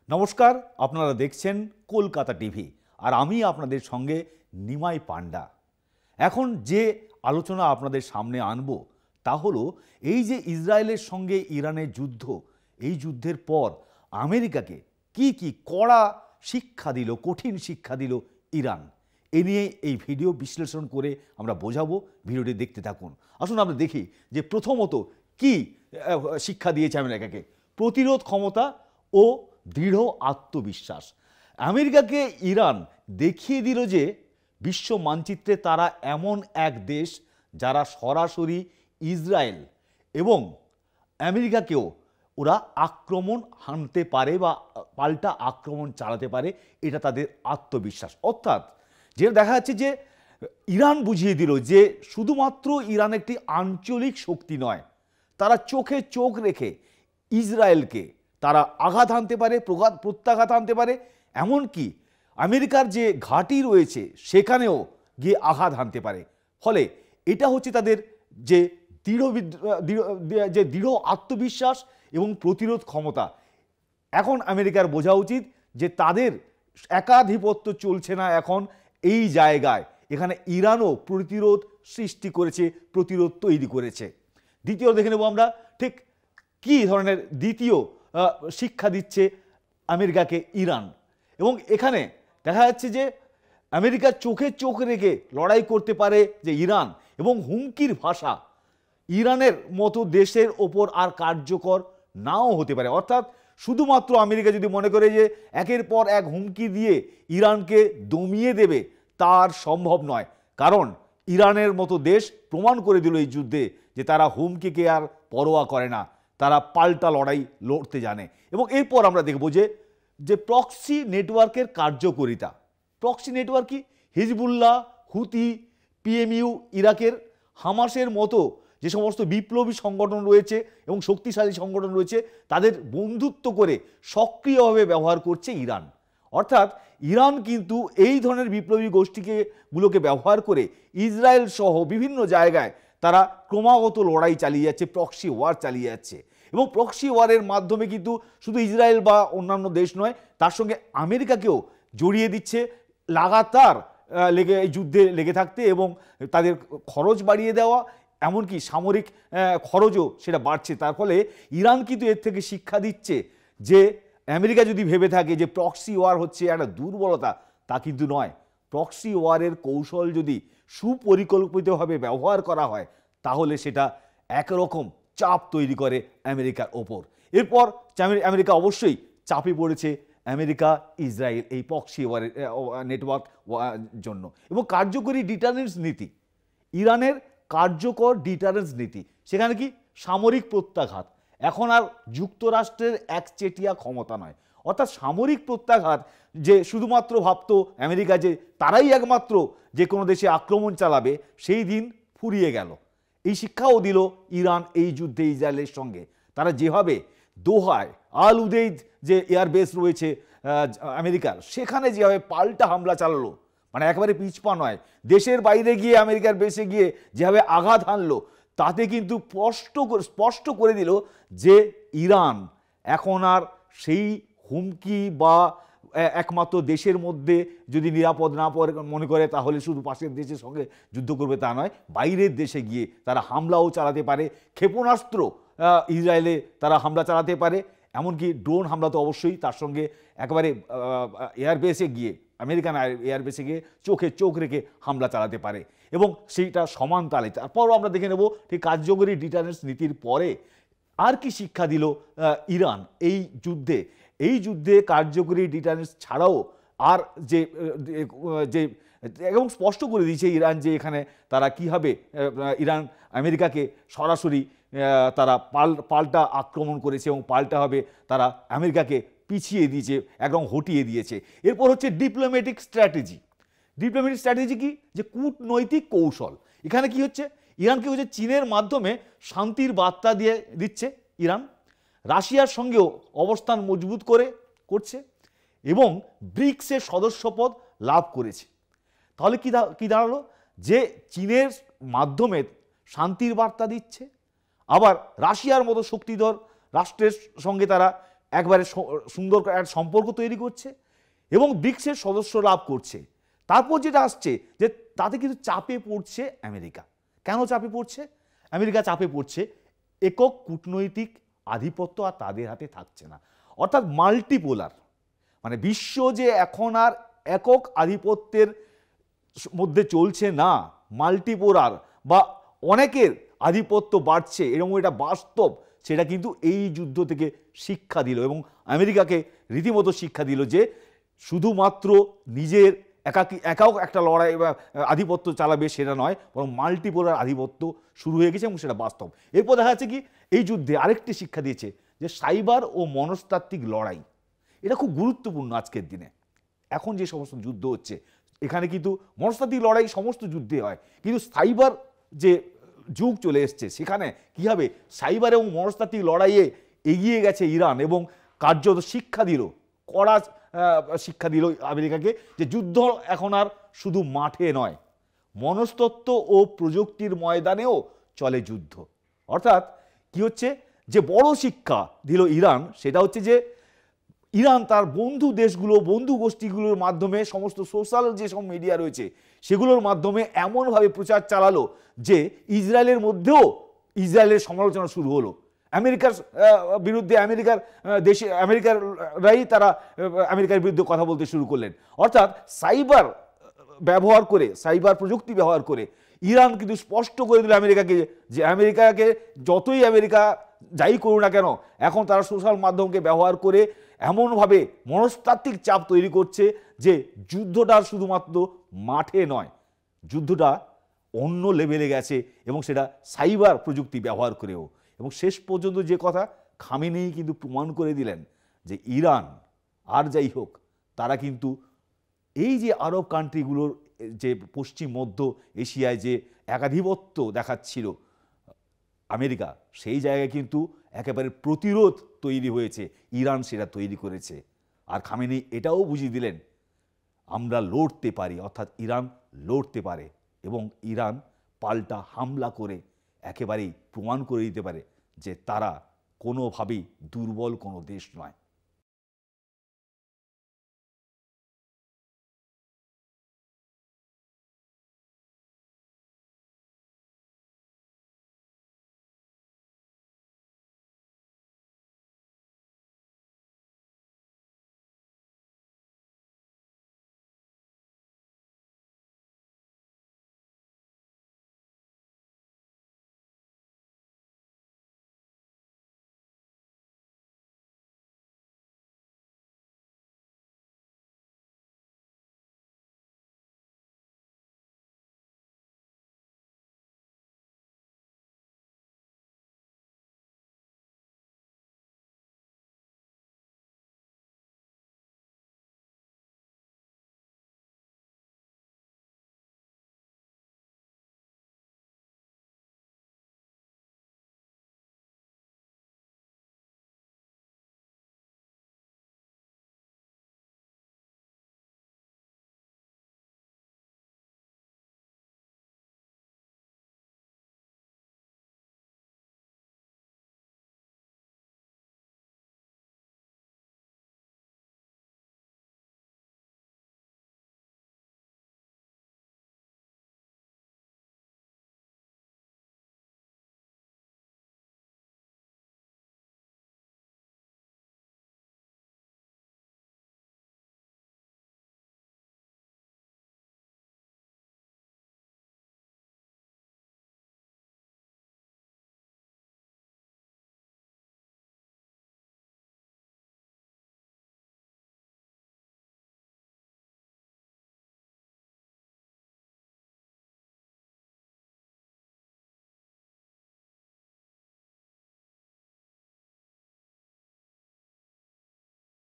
নমস্কার, আপনারা দেখছেন কলকাতা টিভি আর আমি আপনাদের সঙ্গে নিমাই পান্ডা। এখন যে আলোচনা আপনাদের সামনে আনব তা হলো এই যে ইসরায়েলের সঙ্গে ইরানের যুদ্ধ, এই যুদ্ধের পর আমেরিকাকে কি কড়া শিক্ষা দিল, কঠিন শিক্ষা দিল ইরান। এ নিয়ে এই ভিডিও বিশ্লেষণ করে আমরা বোঝাবো, ভিডিওটি দেখতে থাকুন। আসুন আমরা দেখি যে প্রথমত কি শিক্ষা দিয়েছে আমেরিকাকে। প্রতিরোধ ক্ষমতা ও দৃঢ় আত্মবিশ্বাস। আমেরিকাকে ইরান দেখিয়ে দিল যে বিশ্ব মানচিত্রে তারা এমন এক দেশ যারা সরাসরি ইসরায়েল এবং আমেরিকাকেও ওরা আক্রমণ হানতে পারে বা পাল্টা আক্রমণ চালাতে পারে, এটা তাদের আত্মবিশ্বাস। অর্থাৎ যেটা দেখা যাচ্ছে যে ইরান বুঝিয়ে দিল যে শুধুমাত্র ইরান একটি আঞ্চলিক শক্তি নয়, তারা চোখে চোখ রেখে ইসরায়েলকে তারা আঘাত হানতে পারে, প্রত্যাঘাত আনতে পারে, এমনকি আমেরিকার যে ঘাঁটি রয়েছে সেখানেও গিয়ে আঘাত হানতে পারে। ফলে এটা হচ্ছে তাদের যে দৃঢ় আত্মবিশ্বাস এবং প্রতিরোধ ক্ষমতা। এখন আমেরিকার বোঝা উচিত যে তাদের একাধিপত্য চলছে না এখন এই জায়গায়, এখানে ইরানও প্রতিরোধ সৃষ্টি করেছে, প্রতিরোধ তৈরি করেছে। দ্বিতীয় দেখে নেব আমরা ঠিক কী ধরনের দ্বিতীয় শিক্ষা দিচ্ছে আমেরিকাকে ইরান। এবং এখানে দেখা যাচ্ছে যে আমেরিকা চোখে চোখ রেখে লড়াই করতে পারে যে ইরান, এবং হুমকির ভাষা ইরানের মতো দেশের ওপর আর কার্যকর নাও হতে পারে। অর্থাৎ শুধুমাত্র আমেরিকা যদি মনে করে যে একের পর এক হুমকি দিয়ে ইরানকে দমিয়ে দেবে, তার সম্ভব নয়। কারণ ইরানের মতো দেশ প্রমাণ করে দিল এই যুদ্ধে যে তারা হুমকিকে আর পরোয়া করে না, তারা পাল্টা লড়াই লড়তে জানে। এবং এরপর আমরা দেখব যে প্রক্সি নেটওয়ার্কের কার্যকারিতা। প্রক্সি নেটওয়ার্ক কি? হিজবুল্লাহ, হুতি, পিএমইউ, ইরাকের হামাসের মতো যে সমস্ত বিপ্লবী সংগঠন রয়েছে এবং শক্তিশালী সংগঠন রয়েছে, তাদের বন্ধুত্ব করে সক্রিয়ভাবে ব্যবহার করছে ইরান। অর্থাৎ ইরান কিন্তু এই ধরনের বিপ্লবী গোষ্ঠীগুলোকে ব্যবহার করে ইসরায়েল সহ বিভিন্ন জায়গায় তারা ক্রমাগত লড়াই চালিয়ে যাচ্ছে, প্রক্সি ওয়ার চালিয়ে যাচ্ছে। এবং প্রক্সি ওয়ারের মাধ্যমে কিন্তু শুধু ইসরায়েল বা অন্যান্য দেশ নয়, তার সঙ্গে আমেরিকাকেও জড়িয়ে দিচ্ছে লাগাতার এই যুদ্ধে লেগে থাকতে এবং তাদের খরচ বাড়িয়ে দেওয়া, এমনকি সামরিক খরচও সেটা বাড়ছে। তার ফলে ইরান কিন্তু এর থেকে শিক্ষা দিচ্ছে যে আমেরিকা যদি ভেবে থাকে যে প্রক্সি ওয়ার হচ্ছে একটা দুর্বলতা, তা কিন্তু নয়। প্রক্সি ওয়ারের কৌশল যদি সুপরিকল্পিতভাবে ব্যবহার করা হয় তাহলে সেটা একরকম চাপ তৈরি করে আমেরিকার ওপর। এরপর আমেরিকা অবশ্যই চাপে পড়েছে আমেরিকা ইসরায়েল এই প্রক্সি ওয়ারের নেটওয়ার্ক জন্য। এবং কার্যকরী ডিটারেন্স নীতি, ইরানের কার্যকর ডিটারেন্স নীতি, সেখানে কি সামরিক প্রত্যাঘাত। এখন আর যুক্তরাষ্ট্রের একচেটিয়া ক্ষমতা নয়। অর্থাৎ সামরিক প্রত্যাঘাত যে শুধুমাত্র ভাবতো আমেরিকা যে তারাই একমাত্র যে কোনো দেশে আক্রমণ চালাবে, সেই দিন ফুরিয়ে গেল। এই শিক্ষাও দিল ইরান এই যুদ্ধে ইসরায়েলের সঙ্গে। তারা যেভাবে দোহায় আল উদেইদ যে এয়ারবেস রয়েছে আমেরিকার, সেখানে যেভাবে পাল্টা হামলা চালালো, মানে একেবারে পিছপা নয়, দেশের বাইরে গিয়ে আমেরিকার বেসে গিয়ে যেভাবে আঘাত হানলো, তাতে কিন্তু স্পষ্ট করে দিল যে ইরান এখন আর সেই হুমকি বা একমাত্র দেশের মধ্যে যদি নিরাপদ না মনে করে তাহলে শুধু পাশের দেশের সঙ্গে যুদ্ধ করবে তা নয়, বাইরের দেশে গিয়ে তারা হামলাও চালাতে পারে, ক্ষেপণাস্ত্র ইসরায়েলে তারা হামলা চালাতে পারে, এমনকি ড্রোন হামলা তো অবশ্যই, তার সঙ্গে একেবারে এয়ারবেসে গিয়ে আমেরিকান এয়ারবেসে গিয়ে চোখে চোখ রেখে হামলা চালাতে পারে। এবং সেইটা সমান তালে। তারপরও আমরা দেখে নেব ঠিক কার্যকরী ডিটারেন্স নীতির পরে আর কি শিক্ষা দিল ইরান এই যুদ্ধে কার্যকরী ডিটারেন্স ছাড়াও আর যে এবং স্পষ্ট করে দিয়েছে ইরান যে এখানে তারা কীভাবে ইরান আমেরিকাকে সরাসরি তারা পাল্টা আক্রমণ করেছে এবং পাল্টাভাবে তারা আমেরিকাকে পিছিয়ে দিয়েছে, একদম হটিয়ে দিয়েছে। এরপর হচ্ছে ডিপ্লোম্যাটিক স্ট্র্যাটেজি। ডিপ্লোম্যাটিক স্ট্র্যাটেজি কি? যে কূটনৈতিক কৌশল। এখানে কি হচ্ছে, ইরান কি হচ্ছে চীনের মাধ্যমে শান্তির বার্তা দিচ্ছে ইরান, রাশিয়ার সঙ্গেও অবস্থান মজবুত করছে এবং ব্রিক্সের সদস্যপদ লাভ করেছে। তাহলে কি দাঁড়ালো? যে চীনের মাধ্যমে শান্তির বার্তা দিচ্ছে, আবার রাশিয়ার মতো শক্তিধর রাষ্ট্রের সঙ্গে তারা একবারে সুন্দর এক সম্পর্ক তৈরি করছে এবং ব্রিক্সের সদস্য লাভ করছে। তারপর যেটা আসছে যে তাতে কিন্তু চাপে পড়ছে আমেরিকা। কেন চাপে পড়ছে? আমেরিকা চাপে পড়ছে একক কূটনৈতিক আধিপত্য আর তাদের হাতে থাকছে না, অর্থাৎ মাল্টিপোলার, মানে বিশ্ব যে এখন আর একক আধিপত্যের মধ্যে চলছে না, মাল্টিপোলার বা অনেকের আধিপত্য বাড়ছে এরকম এটা বাস্তব, সেটা কিন্তু এই যুদ্ধ থেকে শিক্ষা দিল এবং আমেরিকাকে রীতিমতো শিক্ষা দিল যে শুধুমাত্র নিজের একাও একটা লড়াই বা আধিপত্য চালাবে সেটা নয়, বরং মাল্টিপোলার আধিপত্য শুরু হয়ে গেছে এবং সেটা বাস্তব। এরপর দেখা যাচ্ছে কি এই যুদ্ধে আরেকটি শিক্ষা দিয়েছে যে সাইবার ও মনস্তাত্ত্বিক লড়াই এটা খুব গুরুত্বপূর্ণ আজকের দিনে। এখন যে সমস্ত যুদ্ধ হচ্ছে এখানে কিন্তু মনস্তাত্ত্বিক লড়াই সমস্ত যুদ্ধে হয়, কিন্তু সাইবার যে যুগ চলে এসছে সেখানে কী হবে, সাইবার এবং মনস্তাত্ত্বিক লড়াইয়ে এগিয়ে গেছে ইরান এবং কার্যত শিক্ষা দিল, কড়া শিক্ষা দিল আমেরিকাকে যে যুদ্ধ এখন আর শুধু মাঠে নয়, মনস্তত্ত্ব ও প্রযুক্তির ময়দানেও চলে যুদ্ধ। অর্থাৎ কি হচ্ছে, যে বড় শিক্ষা দিল ইরান সেটা হচ্ছে যে ইরান তার বন্ধু দেশগুলো, বন্ধু গোষ্ঠীগুলোর মাধ্যমে, সমস্ত সোশ্যাল যেসব মিডিয়া রয়েছে সেগুলোর মাধ্যমে এমনভাবে প্রচার চালালো যে ইসরায়েলের মধ্যেও ইসরায়েলের সমালোচনা শুরু হলো। আমেরিকার বিরুদ্ধে আমেরিকারাই তারা আমেরিকার বিরুদ্ধে কথা বলতে শুরু করলেন। অর্থাৎ সাইবার প্রযুক্তি ব্যবহার করে ইরান কিন্তু স্পষ্ট করে দিল আমেরিকাকে যে আমেরিকাকে যতই আমেরিকা যাই করুক না কেন এখন তারা সোশ্যাল মাধ্যমকে ব্যবহার করে এমনভাবে মনস্তাত্ত্বিক চাপ তৈরি করছে যে যুদ্ধটা শুধুমাত্র মাঠে নয়, যুদ্ধটা অন্য লেভেলে গেছে এবং সেটা সাইবার প্রযুক্তি ব্যবহার করেও। এবং শেষ পর্যন্ত যে কথা খামেনেই কিন্তু প্রমাণ করে দিলেন যে ইরান আর যাই হোক তারা কিন্তু এই যে আরব কান্ট্রিগুলোর যে পশ্চিম মধ্য এশিয়ায় যে একাধিপত্য দেখাচ্ছিল আমেরিকা, সেই জায়গায় কিন্তু একেবারে প্রতিরোধ তৈরি হয়েছে, ইরান সেটা তৈরি করেছে। আর খামেনি এটাও বুঝিয়ে দিলেন আমরা লড়তে পারি, অর্থাৎ ইরান লড়তে পারে এবং ইরান পাল্টা হামলা করে একেবারেই প্রমাণ করে দিতে পারে যে তারা কোনোভাবেই দুর্বল কোনো দেশ নয়।